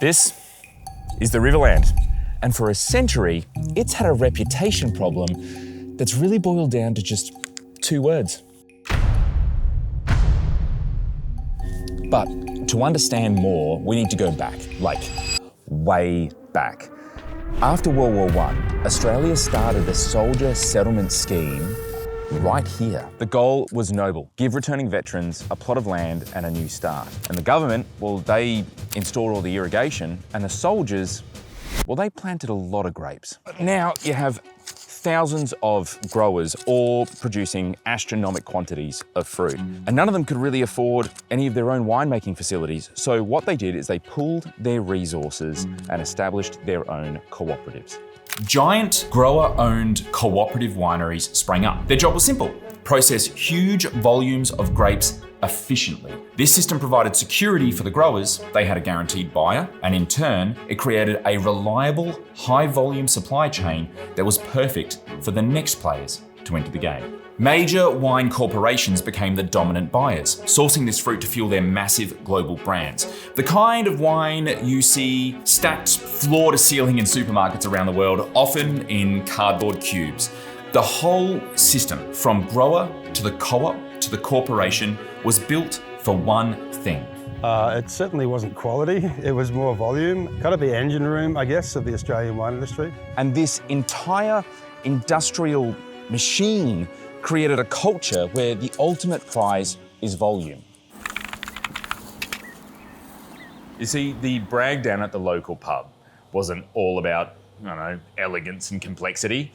This is the Riverland, and for a century, it's had a reputation problem that's really boiled down to just 2 words. But to understand more, we need to go back, like way back. After World War I, Australia started a soldier settlement scheme right here. The goal was noble: give returning veterans a plot of land and a new start. And the government, well, they installed all the irrigation, and the soldiers, well, they planted a lot of grapes. Now you have thousands of growers all producing astronomical quantities of fruit. And none of them could really afford any of their own winemaking facilities. So what they did is they pooled their resources and established their own cooperatives. Giant grower-owned cooperative wineries sprang up. Their job was simple: process huge volumes of grapes efficiently. This system provided security for the growers. They had a guaranteed buyer, and in turn, it created a reliable, high-volume supply chain that was perfect for the next players to enter the game. Major wine corporations became the dominant buyers, sourcing this fruit to fuel their massive global brands. The kind of wine you see stacked floor to ceiling in supermarkets around the world, often in cardboard cubes. The whole system, from grower to the co-op to the corporation, was built for one thing. It certainly wasn't quality, it was more volume. Kind of the engine room, I guess, of the Australian wine industry. And this entire industrial machine created a culture where the ultimate prize is volume. You see, the brag down at the local pub wasn't all about, elegance and complexity.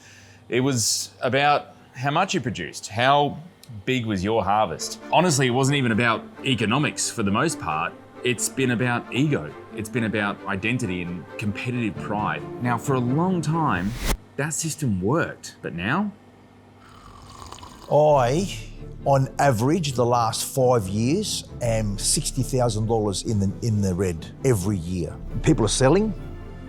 It was about how much you produced, how big was your harvest. Honestly, it wasn't even about economics for the most part. It's been about ego. It's been about identity and competitive pride. Now, for a long time, that system worked, but now? On average, the last 5 years, am $60,000 in the red every year. People are selling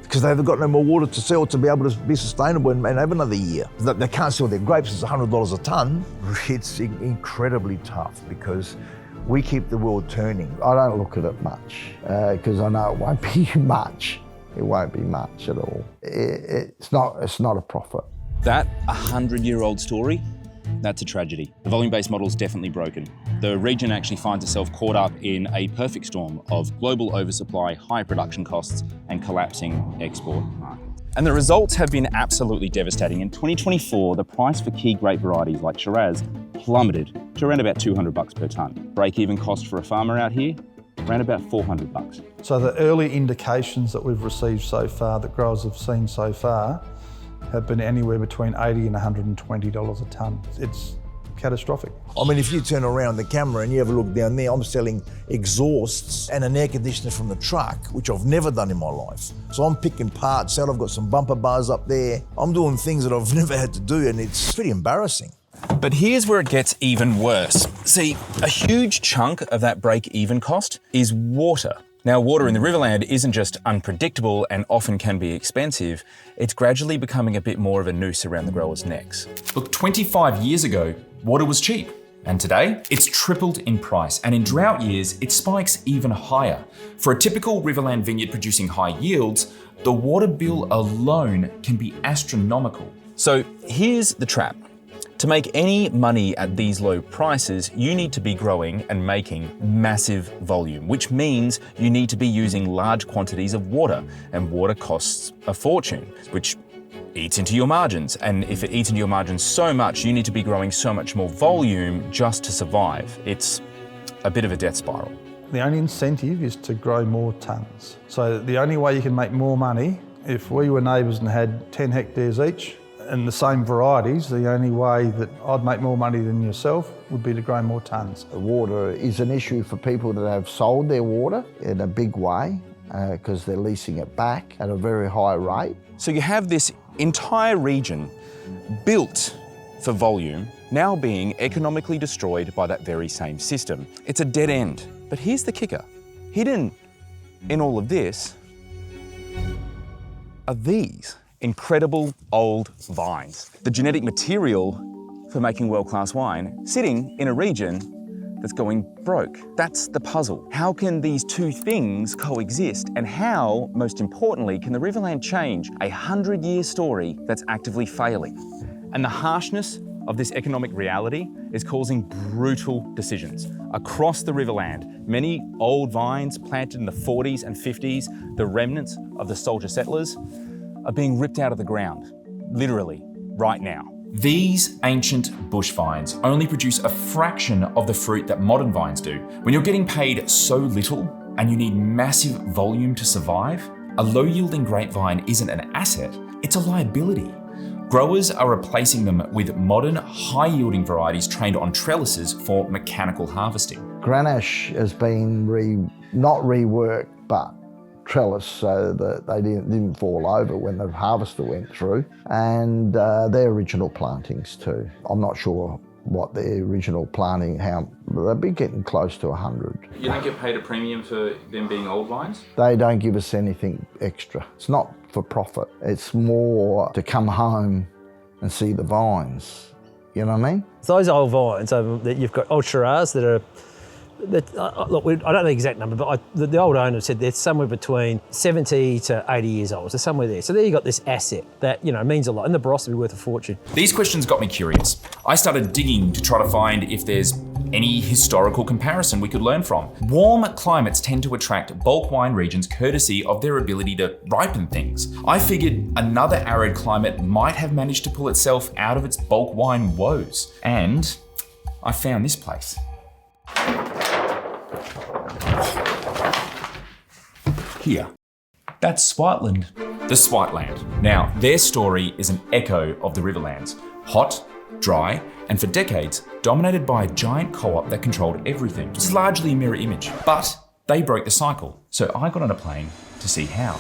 because they've got no more water to sell to be able to be sustainable and have another year. They can't sell their grapes, it's $100 a tonne. It's incredibly tough because we keep the world turning. I don't look at it much because I know it won't be much. It won't be much at all. It's not a profit. That 100-year-old story, that's a tragedy. The volume-based model is definitely broken. The region actually finds itself caught up in a perfect storm of global oversupply, high production costs, and collapsing export markets. And the results have been absolutely devastating. In 2024, the price for key grape varieties like Shiraz plummeted to around about $200 per tonne. Break-even cost for a farmer out here, around about $400. So the early indications that we've received so far, that growers have seen so far, have been anywhere between $80 and $120 a tonne. It's catastrophic. I mean, if you turn around the camera and you have a look down there, I'm selling exhausts and an air conditioner from the truck, which I've never done in my life. So I'm picking parts out, I've got some bumper bars up there. I'm doing things that I've never had to do, and it's pretty embarrassing. But here's where it gets even worse. See, a huge chunk of that break-even cost is water. Now, water in the Riverland isn't just unpredictable and often can be expensive, it's gradually becoming a bit more of a noose around the growers' necks. Look, 25 years ago, water was cheap. And today, it's tripled in price. And in drought years, it spikes even higher. For a typical Riverland vineyard producing high yields, the water bill alone can be astronomical. So here's the trap. To make any money at these low prices, you need to be growing and making massive volume, which means you need to be using large quantities of water, and water costs a fortune, which eats into your margins. And if it eats into your margins so much, you need to be growing so much more volume just to survive. It's a bit of a death spiral. The only incentive is to grow more tonnes. So the only way you can make more money, if we were neighbours and had 10 hectares each, and the same varieties, the only way that I'd make more money than yourself would be to grow more tonnes. Water is an issue for people that have sold their water in a big way because they're leasing it back at a very high rate. So you have this entire region built for volume now being economically destroyed by that very same system. It's a dead end. But here's the kicker. Hidden in all of this are these incredible old vines. The genetic material for making world-class wine, sitting in a region that's going broke. That's the puzzle. How can these two things coexist? And how, most importantly, can the Riverland change a 100-year story that's actively failing? And the harshness of this economic reality is causing brutal decisions. Across the Riverland, many old vines planted in the 40s and 50s, the remnants of the soldier settlers, are being ripped out of the ground, literally, right now. These ancient bush vines only produce a fraction of the fruit that modern vines do. When you're getting paid so little and you need massive volume to survive, a low-yielding grapevine isn't an asset, it's a liability. Growers are replacing them with modern, high-yielding varieties trained on trellises for mechanical harvesting. Grenache has been not reworked, but trellis so that they didn't fall over when the harvester went through, and their original plantings too. I'm not sure what their original planting, they'll be getting close to 100. You don't get paid a premium for them being old vines? They don't give us anything extra. It's not for profit. It's more to come home and see the vines. You know what I mean? Those old vines, you've got old Shiraz that are, look, I don't know the exact number, but the old owner said they're somewhere between 70 to 80 years old, so somewhere there. So there you got this asset that, means a lot, and the Barossa will be worth a fortune. These questions got me curious. I started digging to try to find if there's any historical comparison we could learn from. Warm climates tend to attract bulk wine regions courtesy of their ability to ripen things. I figured another arid climate might have managed to pull itself out of its bulk wine woes. And I found this place. Here. That's Swartland. The Swartland. Now, their story is an echo of the Riverlands. Hot, dry, and for decades, dominated by a giant co-op that controlled everything. It's largely a mirror image, but they broke the cycle. So I got on a plane to see how.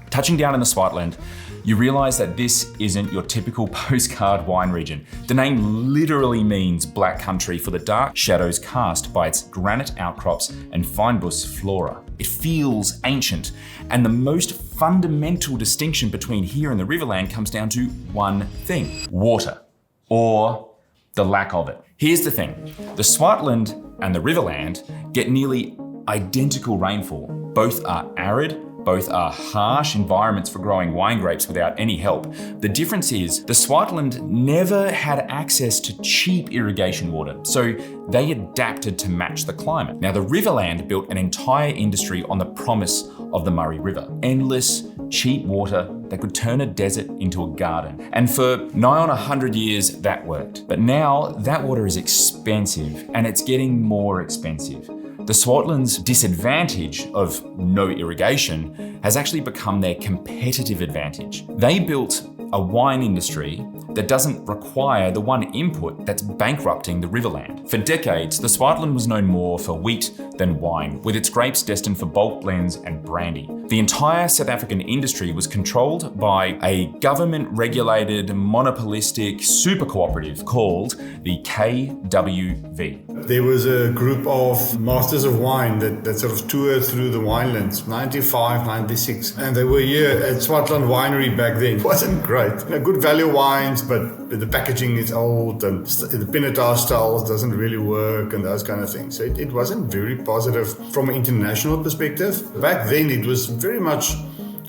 Touching down in the Swartland, you realise that this isn't your typical postcard wine region. The name literally means black country for the dark shadows cast by its granite outcrops and fynbos flora. It feels ancient, and the most fundamental distinction between here and the Riverland comes down to one thing: water, or the lack of it. Here's the thing, the Swartland and the Riverland get nearly identical rainfall. Both are arid, both are harsh environments for growing wine grapes without any help. The difference is the Swartland never had access to cheap irrigation water, so they adapted to match the climate. Now, the Riverland built an entire industry on the promise of the Murray River. Endless, cheap water that could turn a desert into a garden. And for nigh on 100 years, that worked. But now that water is expensive, and it's getting more expensive. The Swartland's disadvantage of no irrigation has actually become their competitive advantage. They built a wine industry that doesn't require the one input that's bankrupting the Riverland. For decades, the Swartland was known more for wheat than wine, with its grapes destined for bulk blends and brandy. The entire South African industry was controlled by a government-regulated, monopolistic super cooperative called the KWV. There was a group of masters of wine that sort of toured through the winelands, 95, 96. And they were here at Swartland Winery back then. It wasn't great. Good value wines, but the packaging is old and the Pinotage style doesn't really work and those kind of things. So it wasn't very positive from an international perspective. Back then it was very much,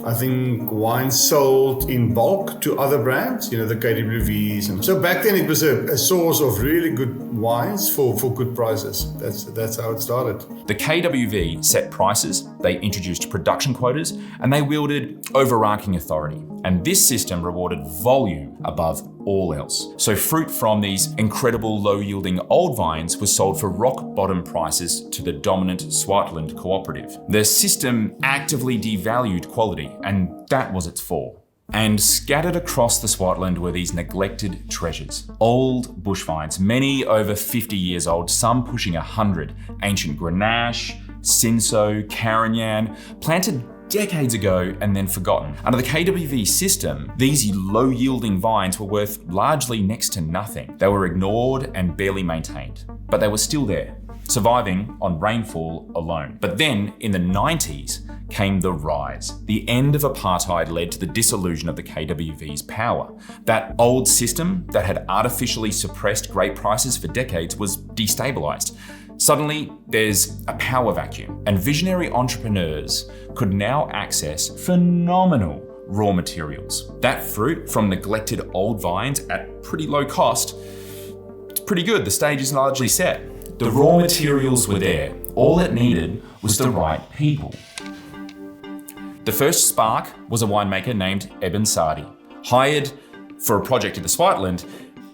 I think, wine sold in bulk to other brands, the KWVs. And so back then it was a source of really good wines for good prices. That's how it started. The KWV set prices, they introduced production quotas, and they wielded overarching authority. And this system rewarded volume above all else. So fruit from these incredible low-yielding old vines was sold for rock-bottom prices to the dominant Swartland cooperative. The system actively devalued quality, and that was its fall. And scattered across the Swartland were these neglected treasures. Old bush vines, many over 50 years old, some pushing 100. Ancient Grenache, Cinsault, Carignan, planted decades ago and then forgotten. Under the KWV system, these low-yielding vines were worth largely next to nothing. They were ignored and barely maintained, but they were still there, surviving on rainfall alone. But then, in the 90s, came the rise. The end of apartheid led to the dissolution of the KWV's power. That old system that had artificially suppressed grape prices for decades was destabilized. Suddenly, there's a power vacuum, and visionary entrepreneurs could now access phenomenal raw materials. That fruit from neglected old vines at pretty low cost, it's pretty good. The stage is largely set. The raw materials were there. All it needed was the right people. The first spark was a winemaker named Eben Sadi. Hired for a project in the Swartland,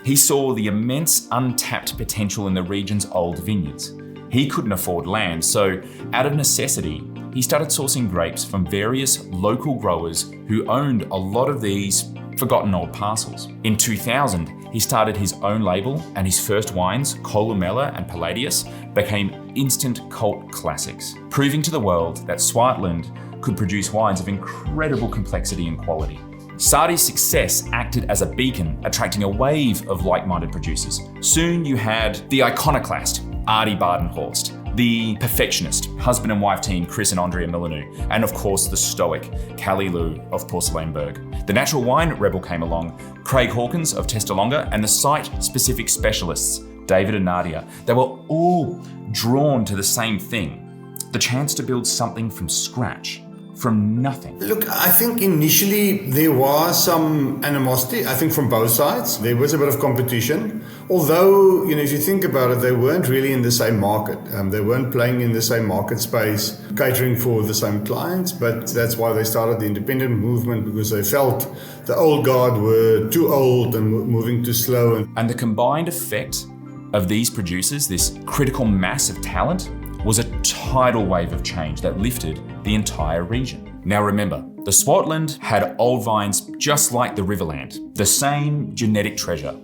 he saw the immense untapped potential in the region's old vineyards. He couldn't afford land, so out of necessity, he started sourcing grapes from various local growers who owned a lot of these forgotten old parcels. In 2000, he started his own label, and his first wines, Columella and Palladius, became instant cult classics, proving to the world that Swartland could produce wines of incredible complexity and quality. Sadi's success acted as a beacon, attracting a wave of like-minded producers. Soon you had the iconoclast, Artie Badenhorst, the perfectionist, husband and wife team Chris and Andrea Milanou, and of course the stoic Callie Lou of Porcelainberg. The natural wine rebel came along, Craig Hawkins of Testalonga, and the site-specific specialists, David and Nadia. They were all drawn to the same thing, the chance to build something from scratch. From nothing. Look, I think initially there was some animosity, I think from both sides. There was a bit of competition. Although, if you think about it, they weren't really in the same market. They weren't playing in the same market space, catering for the same clients. But that's why they started the independent movement, because they felt the old guard were too old and moving too slow. And the combined effect of these producers, this critical mass of talent, was a tidal wave of change that lifted the entire region. Now remember, the Swartland had old vines just like the Riverland, the same genetic treasure,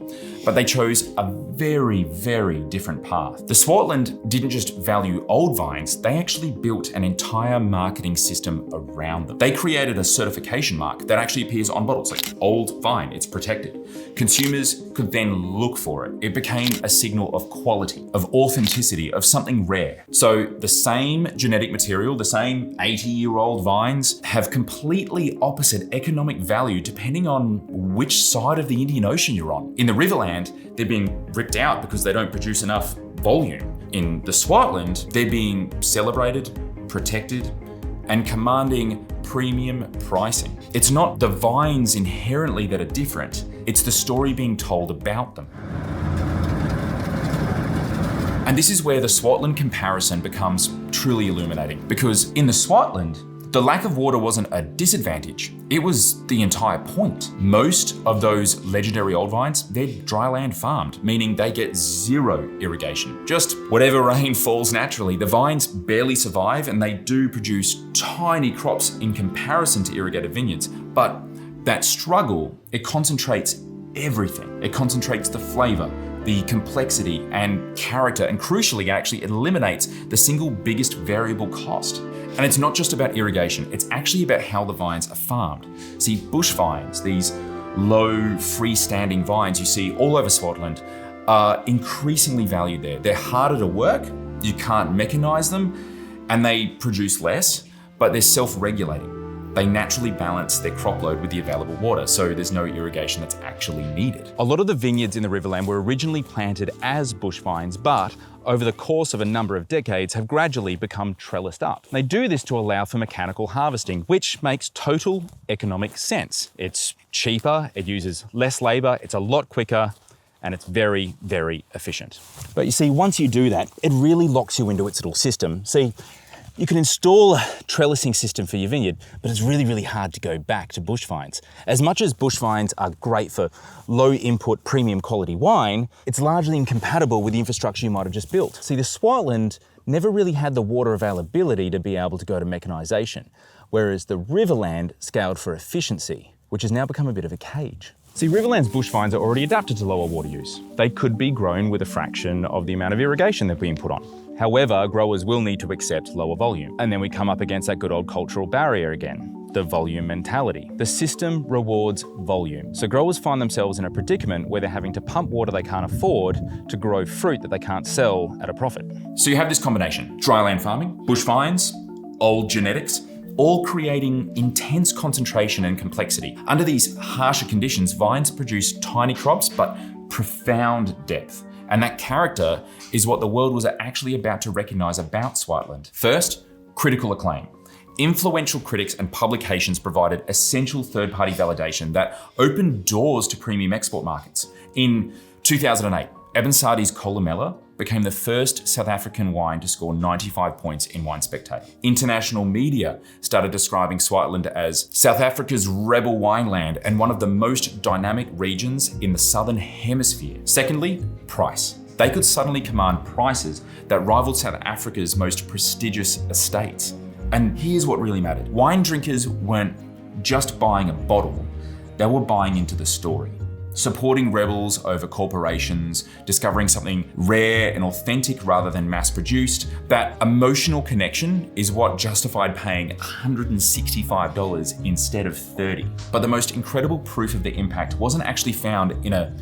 but they chose a very, very different path. The Swartland didn't just value old vines, they actually built an entire marketing system around them. They created a certification mark that actually appears on bottles, like old vine, it's protected. Consumers could then look for it. It became a signal of quality, of authenticity, of something rare. So the same genetic material, the same 80-year-old vines have completely opposite economic value depending on which side of the Indian Ocean you're on. In the Riverland, they're being ripped out because they don't produce enough volume. In the Swartland, they're being celebrated, protected, and commanding premium pricing. It's not the vines inherently that are different, it's the story being told about them. And this is where the Swartland comparison becomes truly illuminating, because in the Swartland, the lack of water wasn't a disadvantage, it was the entire point. Most of those legendary old vines, they're dry land farmed, meaning they get zero irrigation. Just whatever rain falls naturally. The vines barely survive, and they do produce tiny crops in comparison to irrigated vineyards. But that struggle, it concentrates everything. It concentrates the flavor, the complexity and character, and crucially, actually, it eliminates the single biggest variable cost. And it's not just about irrigation, it's actually about how the vines are farmed. See, bush vines, these low, freestanding vines you see all over Swartland, are increasingly valued there. They're harder to work, you can't mechanize them, and they produce less, but they're self-regulating. They naturally balance their crop load with the available water, so there's no irrigation that's actually needed. A lot of the vineyards in the Riverland were originally planted as bush vines, but over the course of a number of decades have gradually become trellised up. They do this to allow for mechanical harvesting, which makes total economic sense. It's cheaper, it uses less labor, it's a lot quicker, and it's very, very efficient. But you see, once you do that, it really locks you into its little system. See, you can install a trellising system for your vineyard, but it's really, really hard to go back to bush vines. As much as bush vines are great for low input, premium quality wine, it's largely incompatible with the infrastructure you might have just built. See, the Swartland never really had the water availability to be able to go to mechanization, whereas the Riverland scaled for efficiency, which has now become a bit of a cage. See, Riverland's bush vines are already adapted to lower water use. They could be grown with a fraction of the amount of irrigation they're being put on. However, growers will need to accept lower volume. And then we come up against that good old cultural barrier again, the volume mentality. The system rewards volume. So growers find themselves in a predicament where they're having to pump water they can't afford to grow fruit that they can't sell at a profit. So you have this combination, dry land farming, bush vines, old genetics, all creating intense concentration and complexity. Under these harsher conditions, vines produce tiny crops, but profound depth. And that character is what the world was actually about to recognize about Swartland. First, critical acclaim. Influential critics and publications provided essential third-party validation that opened doors to premium export markets. In 2008, Eben Sardi's Columella became the first South African wine to score 95 points in Wine Spectator. International media started describing Swartland as South Africa's rebel wineland and one of the most dynamic regions in the Southern Hemisphere. Secondly, price. They could suddenly command prices that rivaled South Africa's most prestigious estates. And here's what really mattered. Wine drinkers weren't just buying a bottle, they were buying into the story. Supporting rebels over corporations, discovering something rare and authentic rather than mass-produced. That emotional connection is what justified paying $165 instead of $30. But the most incredible proof of the impact wasn't actually found in a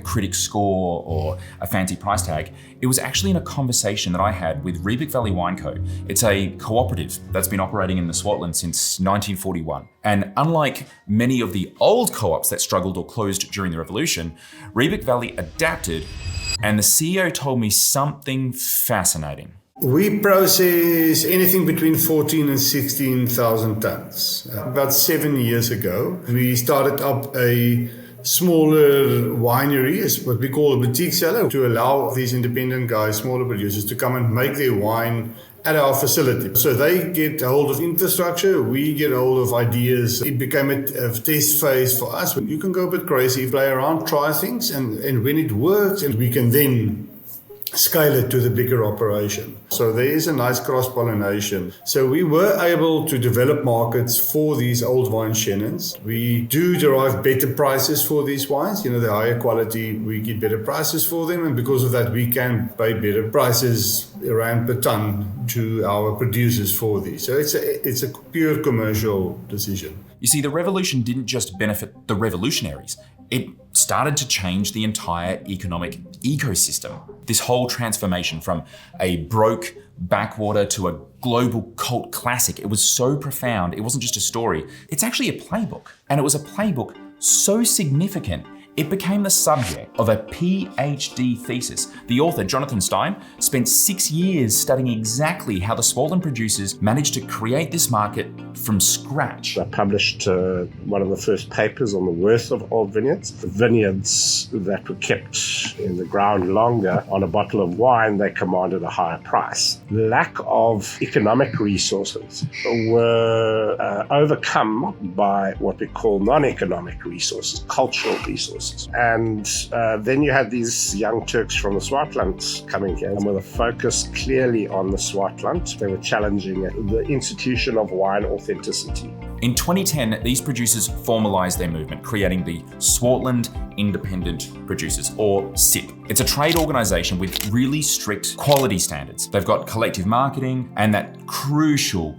critic score or a fancy price tag. It was actually in a conversation that I had with Riverland Valley Wine Co. It's a cooperative that's been operating in the Swartland since 1941. And unlike many of the old co-ops that struggled or closed during the revolution, Riverland Valley adapted, and the CEO told me something fascinating. We process anything between 14 and 16,000 tons. About 7 years ago, we started up a smaller winery, is what we call a boutique cellar, to allow these independent guys, smaller producers, to come and make their wine at our facility. So they get a hold of infrastructure, we get a hold of ideas. It became a test phase for us. You can go a bit crazy, play around, try things, and when it works, and we can then scale it to the bigger operation. So there is a nice cross-pollination. So we were able to develop markets for these old wine Shannons. We do derive better prices for these wines. The higher quality, we get better prices for them. And because of that, we can pay better prices around per ton to our producers for these. So it's a pure commercial decision. You see, the revolution didn't just benefit the revolutionaries. It started to change the entire economic ecosystem. This whole transformation from a broke backwater to a global cult classic, it was so profound. It wasn't just a story, it's actually a playbook. And it was a playbook so significant, it became the subject of a PhD thesis. The author, Jonathan Stein, spent 6 years studying exactly how the Swartland producers managed to create this market from scratch. I published one of the first papers on the worth of old vineyards. The vineyards that were kept in the ground longer, on a bottle of wine, they commanded a higher price. Lack of economic resources were overcome by what we call non-economic resources, cultural resources. And then you had these young Turks from the Swartland coming here, and with a focus clearly on the Swartland, they were challenging the institution of wine authenticity. In 2010, these producers formalised their movement, creating the Swartland Independent Producers, or SIP. It's a trade organisation with really strict quality standards. They've got collective marketing and that crucial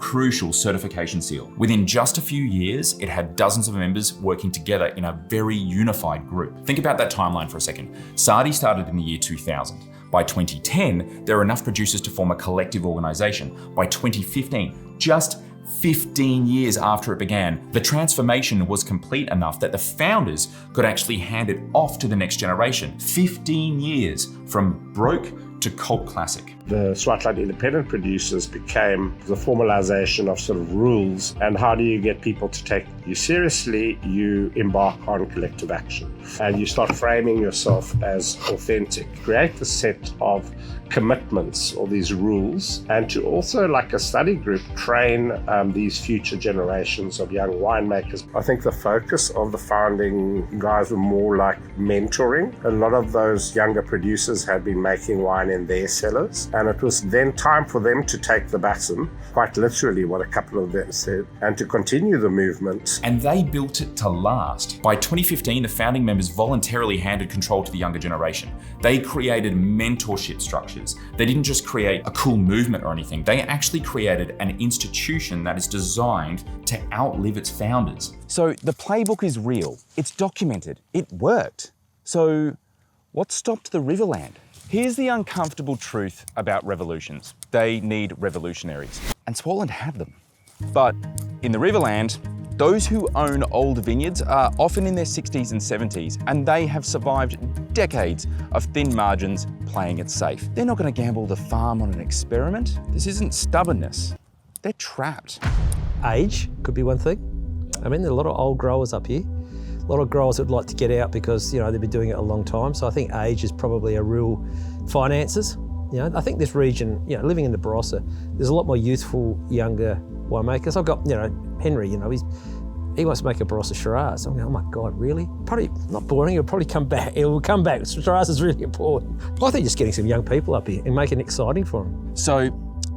certification seal. Within just a few years, it had dozens of members working together in a very unified group. Think about that timeline for a second. Sardi started in the year 2000. By 2010, there were enough producers to form a collective organisation. By 2015, just 15 years after it began, the transformation was complete enough that the founders could actually hand it off to the next generation. 15 years from broke to cult classic. The Swartland Independent Producers became the formalization of sort of rules. And how do you get people to take you seriously? You embark on collective action and you start framing yourself as authentic. Create a set of commitments or these rules, and to also, like a study group, train these future generations of young winemakers. I think the focus of the founding guys were more like mentoring. A lot of those younger producers had been making wine in their cellars, and it was then time for them to take the baton, quite literally what a couple of them said, and to continue the movement. And they built it to last. By 2015, the founding members voluntarily handed control to the younger generation. They created mentorship structures. They didn't just create a cool movement or anything. They actually created an institution that is designed to outlive its founders. So the playbook is real. It's documented. It worked. So what stopped the Riverland? Here's the uncomfortable truth about revolutions. They need revolutionaries. And Swartland had them. But in the Riverland, those who own old vineyards are often in their 60s and 70s, and they have survived decades of thin margins playing it safe. They're not going to gamble the farm on an experiment. This isn't stubbornness. They're trapped. Age could be one thing. I mean, there are a lot of old growers up here. A lot of growers would like to get out because, you know, they've been doing it a long time. So I think age is probably a real finances. You know, I think this region, you know, living in the Barossa, there's a lot more youthful, younger winemakers. I've got, you know, Henry, you know, he wants to make a Barossa Shiraz. I'm going, oh my God, really? Probably not boring, it'll probably come back. It will come back. Shiraz is really important. I think just getting some young people up here and making it exciting for them. So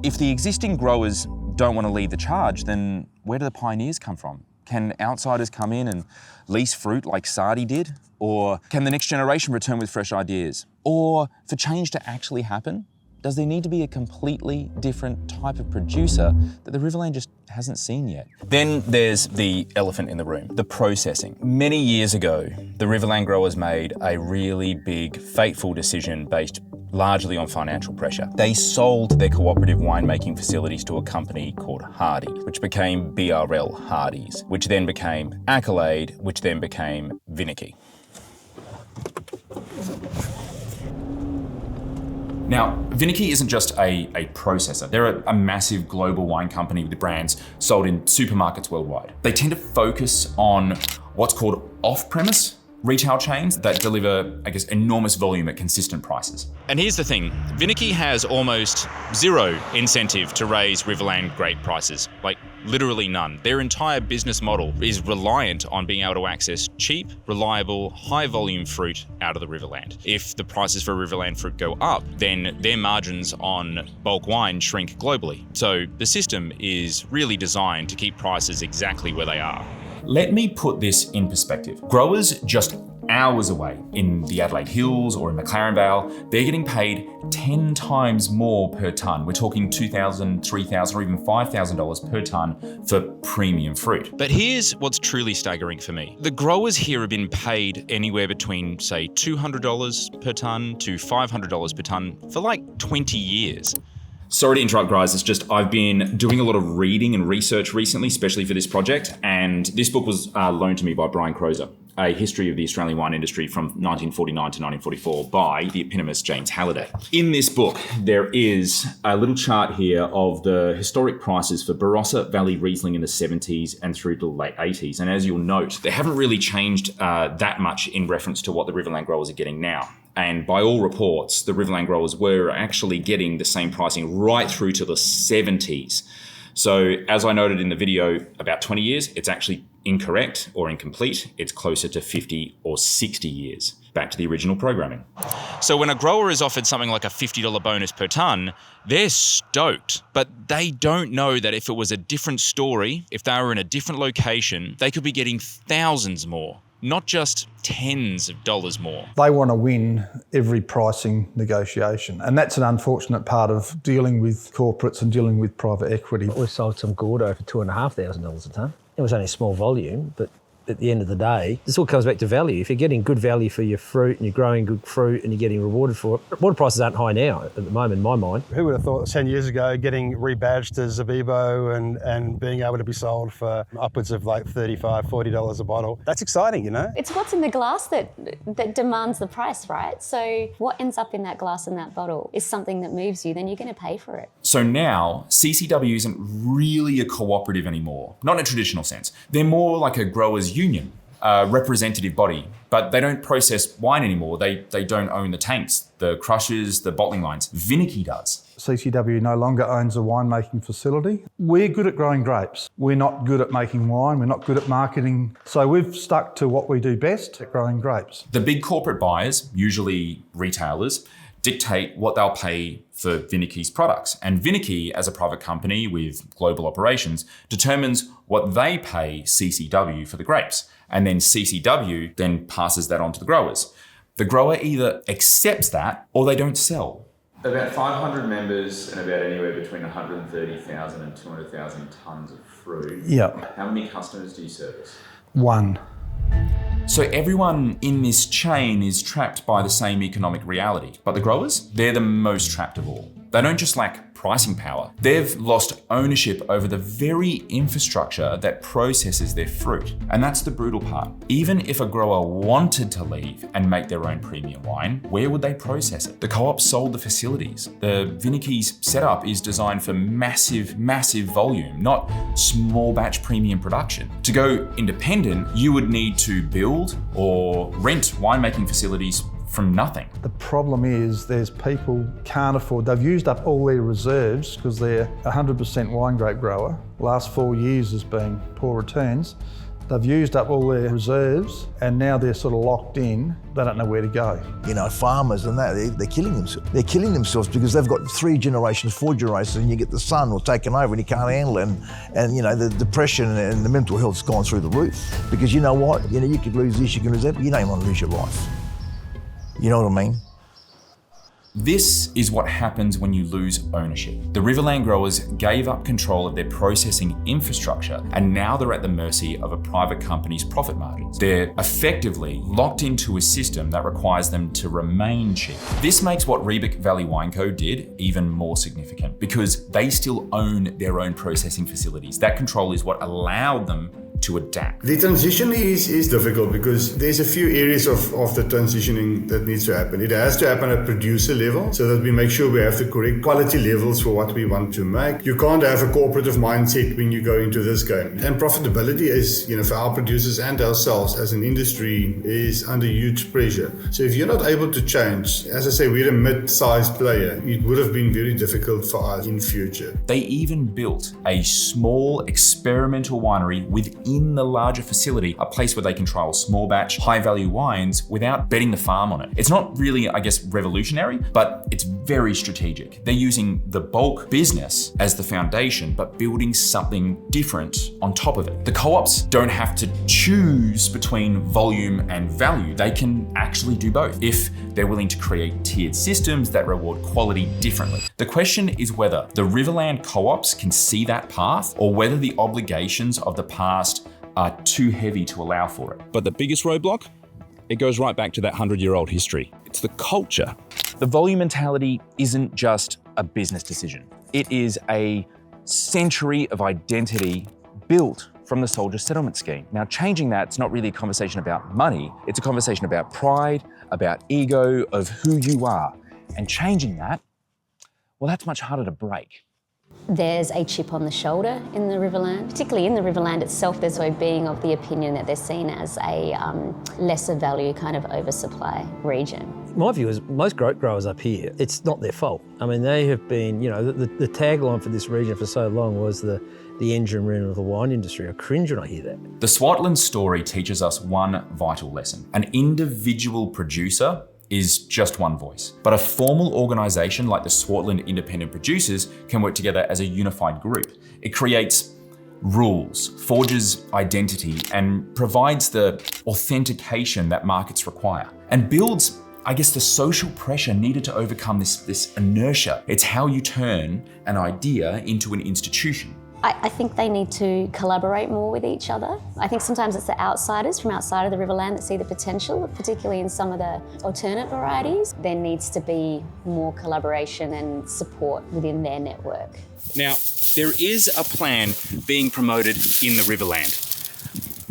if the existing growers don't want to lead the charge, then where do the pioneers come from? Can outsiders come in and lease fruit like Sadi did? Or can the next generation return with fresh ideas? Or for change to actually happen, does there need to be a completely different type of producer that the Riverland just hasn't seen yet? Then there's the elephant in the room, the processing. Many years ago, the Riverland growers made a really big, fateful decision based largely on financial pressure. They sold their cooperative winemaking facilities to a company called Hardy, which became BRL Hardy's, which then became Accolade, which then became Vinicky. Now, Vinicky isn't just a processor. They're a massive global wine company with brands sold in supermarkets worldwide. They tend to focus on what's called off-premise retail chains that deliver, I guess, enormous volume at consistent prices. And here's the thing, Vinicky has almost zero incentive to raise Riverland grape prices, like literally none. Their entire business model is reliant on being able to access cheap, reliable, high volume fruit out of the Riverland. If the prices for Riverland fruit go up, then their margins on bulk wine shrink globally. So the system is really designed to keep prices exactly where they are. Let me put this in perspective. Growers just hours away in the Adelaide Hills or in McLaren Vale, they're getting paid 10 times more per tonne. We're talking $2,000, $3,000 or even $5,000 per tonne for premium fruit. But here's what's truly staggering for me. The growers here have been paid anywhere between, say, $200 per tonne to $500 per tonne for like 20 years. Sorry to interrupt, guys. It's just I've been doing a lot of reading and research recently, especially for this project, and this book was loaned to me by Brian Crozer, A History of the Australian Wine Industry from 1949 to 1944 by the eponymous James Halliday. In this book, there is a little chart here of the historic prices for Barossa Valley Riesling in the 70s and through to the late 80s. And as you'll note, they haven't really changed that much in reference to what the Riverland growers are getting now. And by all reports, the Riverland growers were actually getting the same pricing right through to the 70s. So as I noted in the video, about 20 years, it's actually incorrect or incomplete. It's closer to 50 or 60 years. Back to the original programming. So when a grower is offered something like a $50 bonus per tonne, they're stoked. But they don't know that if it was a different story, if they were in a different location, they could be getting thousands more. Not just tens of dollars more. They want to win every pricing negotiation, and that's an unfortunate part of dealing with corporates and dealing with private equity. We sold some Gordo for $2,500 a tonne. It was only a small volume, but at the end of the day, this all comes back to value. If you're getting good value for your fruit and you're growing good fruit and you're getting rewarded for it, water prices aren't high now at the moment in my mind. Who would have thought 10 years ago getting rebadged as Zabibo and being able to be sold for upwards of like $35, $40 a bottle? That's exciting, you know? It's what's in the glass that demands the price, right? So what ends up in that glass and that bottle is something that moves you, then you're going to pay for it. So now, CCW isn't really a cooperative anymore, not in a traditional sense. They're more like a growers' union, a representative body, but they don't process wine anymore. They don't own the tanks, the crushers, the bottling lines. Vinicky does. CCW no longer owns a winemaking facility. We're good at growing grapes. We're not good at making wine. We're not good at marketing. So we've stuck to what we do best, at growing grapes. The big corporate buyers, usually retailers, dictate what they'll pay for Vinicky's products. And Vinicky, as a private company with global operations, determines what they pay CCW for the grapes. And then CCW then passes that on to the growers. The grower either accepts that or they don't sell. About 500 members and about anywhere between 130,000 and 200,000 tonnes of fruit. Yep. How many customers do you service? One. So everyone in this chain is trapped by the same economic reality. But the growers, they're the most trapped of all. They don't just lack pricing power, they've lost ownership over the very infrastructure that processes their fruit. And that's the brutal part. Even if a grower wanted to leave and make their own premium wine, where would they process it? The co-op sold the facilities. The Vinike's setup is designed for massive volume, not small batch premium production. To go independent, you would need to build or rent winemaking facilities from nothing. The problem is there's people can't afford, they've used up all their reserves because they're 100% wine grape grower. Last 4 years has been poor returns. They've used up all their reserves and now they're sort of locked in. They don't know where to go. You know, farmers and that, they're killing themselves. They're killing themselves because they've got 3 generations, 4 generations, and you get the son or taken over and you can't handle it. And you know, the depression and the mental health's gone through the roof. Because you know what? You know, you could lose this, you can lose that, but you don't want to lose your life. You know what I mean? This is what happens when you lose ownership. The Riverland growers gave up control of their processing infrastructure and now they're at the mercy of a private company's profit margins. They're effectively locked into a system that requires them to remain cheap. This makes what Riverland Valley Wine Co. did even more significant because they still own their own processing facilities. That control is what allowed them to adapt. The transition is difficult because there's a few areas of the transitioning that needs to happen. It has to happen at producer level so that we make sure we have the correct quality levels for what we want to make. You can't have a cooperative mindset when you go into this game. And profitability is, you know, for our producers and ourselves as an industry is under huge pressure. So if you're not able to change, as I say, we're a mid-sized player. It would have been very difficult for us in future. They even built a small experimental winery within the larger facility, a place where they can trial small batch, high value wines without betting the farm on it. It's not really, I guess, revolutionary, but it's very strategic. They're using the bulk business as the foundation, but building something different on top of it. The co-ops don't have to choose between volume and value. They can actually do both if they're willing to create tiered systems that reward quality differently. The question is whether the Riverland co-ops can see that path or whether the obligations of the past are too heavy to allow for it. But the biggest roadblock? It goes right back to that 100-year-old history. It's the culture. The volume mentality isn't just a business decision. It is a century of identity built from the soldier settlement scheme. Now, changing that, it's not really a conversation about money. It's a conversation about pride, about ego, of who you are. And changing that, well, that's much harder to break. There's a chip on the shoulder in the Riverland. Particularly in the Riverland itself, there's a being of the opinion that they're seen as a lesser value kind of oversupply region. My view is most grape growers up here, it's not their fault. I mean, they have been, you know, the tagline for this region for so long was the engine room of the wine industry. I cringe when I hear that. The Swartland story teaches us one vital lesson. An individual producer is just one voice. But a formal organisation like the Swartland Independent Producers can work together as a unified group. It creates rules, forges identity, and provides the authentication that markets require, and builds, I guess, the social pressure needed to overcome this inertia. It's how you turn an idea into an institution. I think they need to collaborate more with each other. I think sometimes it's the outsiders from outside of the Riverland that see the potential, particularly in some of the alternate varieties. There needs to be more collaboration and support within their network. Now, there is a plan being promoted in the Riverland.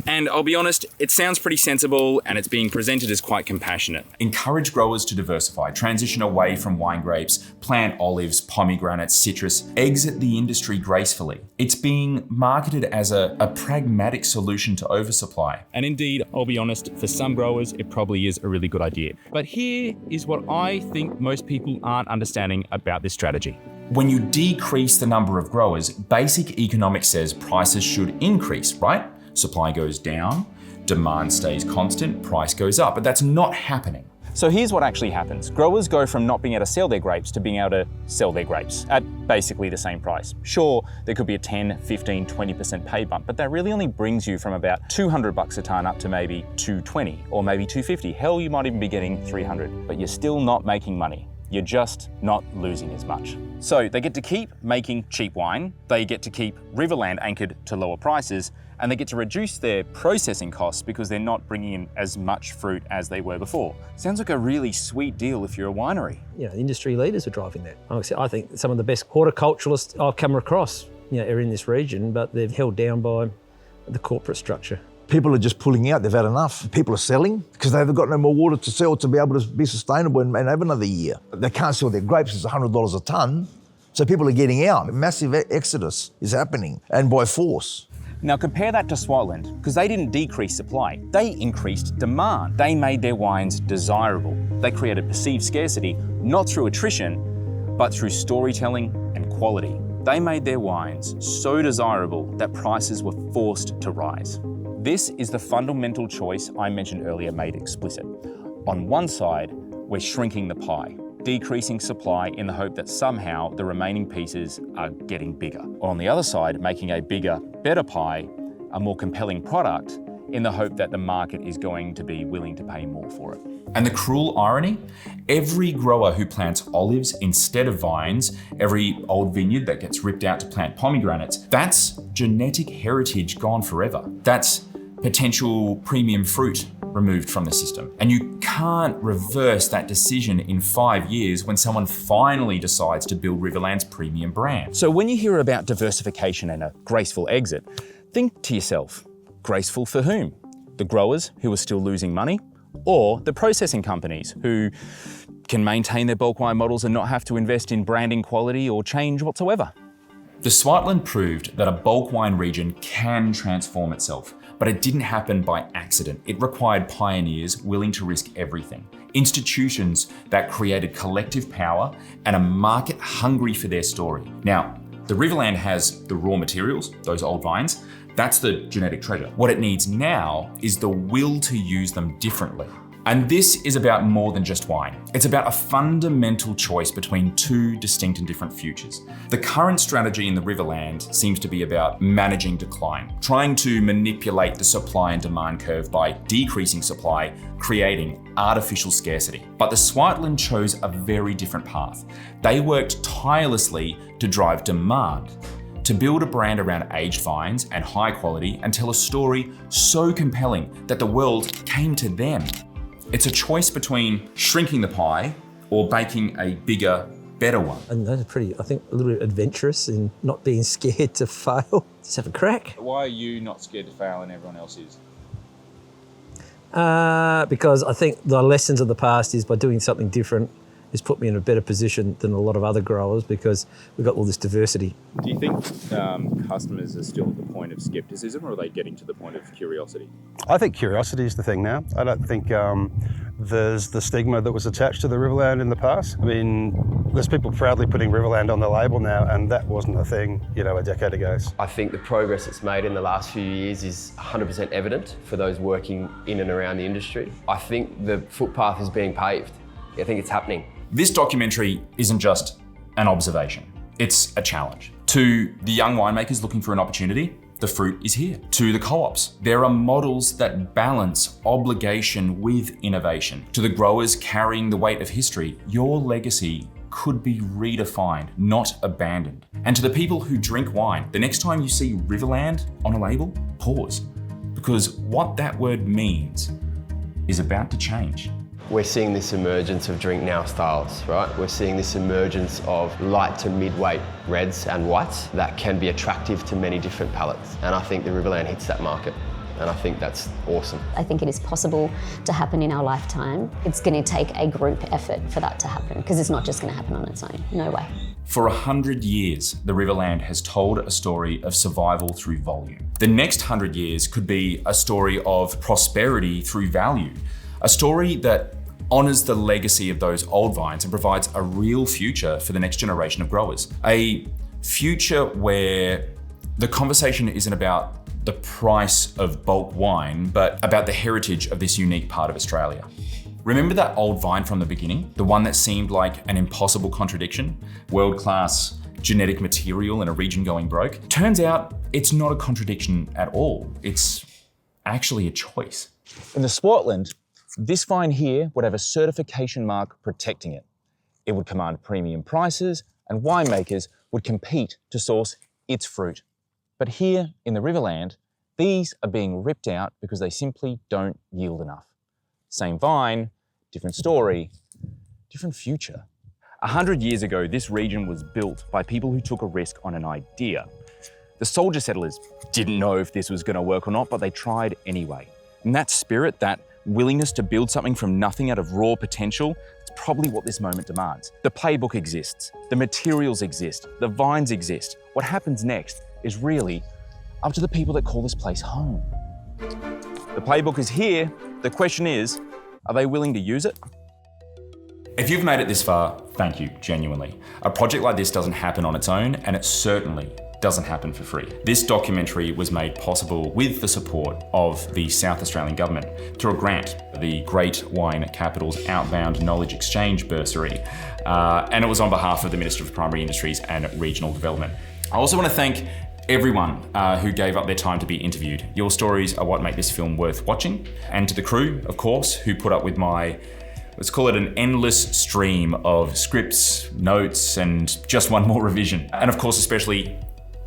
And I'll be honest, it sounds pretty sensible and it's being presented as quite compassionate. Encourage growers to diversify, transition away from wine grapes, plant olives, pomegranates, citrus, exit the industry gracefully. It's being marketed as a pragmatic solution to oversupply. And indeed, I'll be honest, for some growers, it probably is a really good idea. But here is what I think most people aren't understanding about this strategy. When you decrease the number of growers, basic economics says prices should increase, right? Supply goes down, demand stays constant, price goes up, but that's not happening. So here's what actually happens. Growers go from not being able to sell their grapes to being able to sell their grapes at basically the same price. Sure, there could be a 10, 15, 20% pay bump, but that really only brings you from about $200 a tonne up to maybe $220 or maybe $250. Hell, you might even be getting $300, but you're still not making money. You're just not losing as much. So they get to keep making cheap wine, they get to keep Riverland anchored to lower prices, and they get to reduce their processing costs because they're not bringing in as much fruit as they were before. Sounds like a really sweet deal if you're a winery. You know, industry leaders are driving that. I think some of the best horticulturalists I've come across, you know, are in this region, but they're held down by the corporate structure. People are just pulling out, they've had enough. People are selling because they've got no more water to sell to be able to be sustainable and have another year. They can't sell their grapes, it's $100 a tonne. So people are getting out. A massive exodus is happening, and by force. Now compare that to Swartland, because they didn't decrease supply, they increased demand. They made their wines desirable. They created perceived scarcity, not through attrition, but through storytelling and quality. They made their wines so desirable that prices were forced to rise. This is the fundamental choice I mentioned earlier made explicit. On one side, we're shrinking the pie, decreasing supply in the hope that somehow the remaining pieces are getting bigger. Or on the other side, making a bigger, better pie, a more compelling product, in the hope that the market is going to be willing to pay more for it. And the cruel irony, every grower who plants olives instead of vines, every old vineyard that gets ripped out to plant pomegranates, that's genetic heritage gone forever. That's potential premium fruit removed from the system. And you can't reverse that decision in 5 years when someone finally decides to build Riverland's premium brand. So when you hear about diversification and a graceful exit, think to yourself, graceful for whom? The growers who are still losing money, or the processing companies who can maintain their bulk wine models and not have to invest in branding quality or change whatsoever? The Swartland proved that a bulk wine region can transform itself, but it didn't happen by accident. It required pioneers willing to risk everything, institutions that created collective power, and a market hungry for their story. Now, the Riverland has the raw materials, those old vines. That's the genetic treasure. What it needs now is the will to use them differently. And this is about more than just wine. It's about a fundamental choice between two distinct and different futures. The current strategy in the Riverland seems to be about managing decline, trying to manipulate the supply and demand curve by decreasing supply, creating artificial scarcity. But the Swartland chose a very different path. They worked tirelessly to drive demand, to build a brand around aged vines and high quality and tell a story so compelling that the world came to them. It's a choice between shrinking the pie or baking a bigger, better one. And that's pretty, I think, a little bit adventurous in not being scared to fail. Just have a crack. Why are you not scared to fail and everyone else is? Because I think the lessons of the past is by doing something different has put me in a better position than a lot of other growers because we've got all this diversity. Do you think customers are still at the point of skepticism, or are they getting to the point of curiosity? I think curiosity is the thing now. I don't think there's the stigma that was attached to the Riverland in the past. I mean, there's people proudly putting Riverland on the label now, and that wasn't a thing, you know, a decade ago. I think the progress that's made in the last few years is 100% evident for those working in and around the industry. I think the footpath is being paved. I think it's happening. This documentary isn't just an observation, it's a challenge. To the young winemakers looking for an opportunity, the fruit is here. To the co-ops, there are models that balance obligation with innovation. To the growers carrying the weight of history, your legacy could be redefined, not abandoned. And to the people who drink wine, the next time you see Riverland on a label, pause. Because what that word means is about to change. We're seeing this emergence of drink now styles, right? We're seeing this emergence of light to mid-weight reds and whites that can be attractive to many different palates. And I think the Riverland hits that market. And I think that's awesome. I think it is possible to happen in our lifetime. It's going to take a group effort for that to happen because it's not just going to happen on its own. No way. For 100 years, the Riverland has told a story of survival through volume. The next 100 years could be a story of prosperity through value. A story that honours the legacy of those old vines and provides a real future for the next generation of growers. A future where the conversation isn't about the price of bulk wine, but about the heritage of this unique part of Australia. Remember that old vine from the beginning? The one that seemed like an impossible contradiction? World-class genetic material in a region going broke? Turns out it's not a contradiction at all. It's actually a choice. In the Swartland, this vine here would have a certification mark protecting it. It would command premium prices and winemakers would compete to source its fruit. But here in the Riverland, These are being ripped out because they simply don't yield enough. Same vine, different story, different future. 100 years ago, this region was built by people who took a risk on an idea. The soldier settlers didn't know if this was going to work or not, but they tried anyway. And that spirit, that willingness to build something from nothing out of raw potential, it's probably what this moment demands. The playbook exists, the materials exist, the vines exist. What happens next is really up to the people that call this place home. The playbook is here. The question is, are they willing to use it? If you've made it this far, thank you, genuinely. A project like this doesn't happen on its own, and it certainly doesn't happen for free. This documentary was made possible with the support of the South Australian Government through a grant, the Great Wine Capital's Outbound Knowledge Exchange Bursary, and it was on behalf of the Minister of Primary Industries and Regional Development. I also want to thank everyone who gave up their time to be interviewed. Your stories are what make this film worth watching, and to the crew, of course, who put up with my, let's call it an endless stream of scripts, notes, and just one more revision. And of course, especially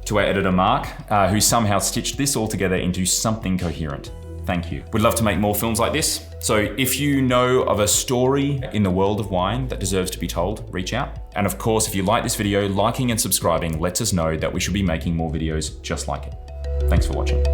to our editor, Mark, who somehow stitched this all together into something coherent. Thank you. We'd love to make more films like this. So if you know of a story in the world of wine that deserves to be told, reach out. And of course, if you like this video, liking and subscribing lets us know that we should be making more videos just like it. Thanks for watching.